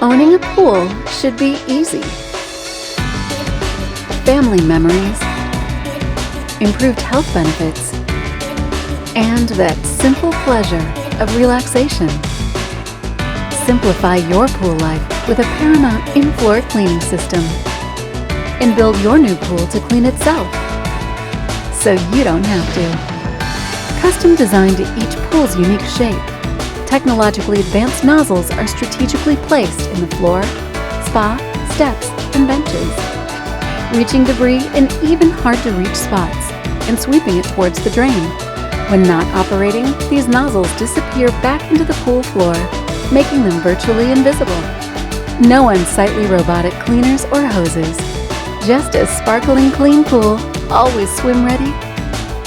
Owning a pool should be easy. Family memories, improved health benefits, and that simple pleasure of relaxation. Simplify your pool life with a Paramount in-floor cleaning system and build your new pool to clean itself, so you don't have to. Custom designed to each pool's unique shape, technologically advanced nozzles are strategically placed in the floor, spa, steps, and benches, reaching debris in even hard-to-reach spots and sweeping it towards the drain. When not operating, these nozzles disappear back into the pool floor, making them virtually invisible. No unsightly robotic cleaners or hoses. Just a sparkling clean pool, always swim ready,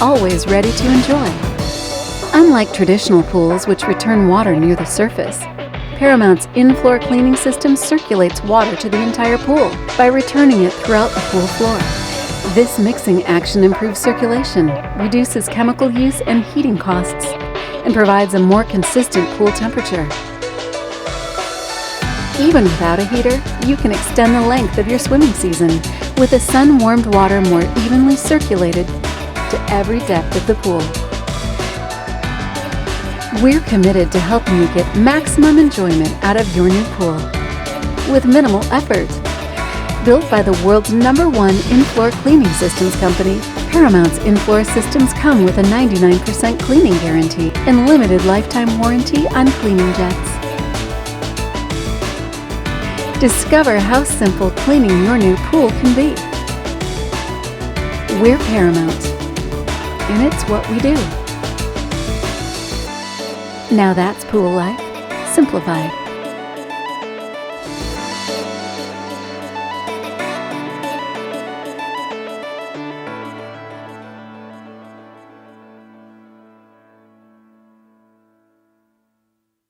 always ready to enjoy. Unlike traditional pools which return water near the surface, Paramount's in-floor cleaning system circulates water to the entire pool by returning it throughout the pool floor. This mixing action improves circulation, reduces chemical use and heating costs, and provides a more consistent pool temperature. Even without a heater, you can extend the length of your swimming season with the sun-warmed water more evenly circulated to every depth of the pool. We're committed to helping you get maximum enjoyment out of your new pool with minimal effort. Built by the world's #1 in-floor cleaning systems company, Paramount's in-floor systems come with a 99% cleaning guarantee and limited lifetime warranty on cleaning jets. Discover how simple cleaning your new pool can be. We're Paramount, and it's what we do. Now that's pool life simplified.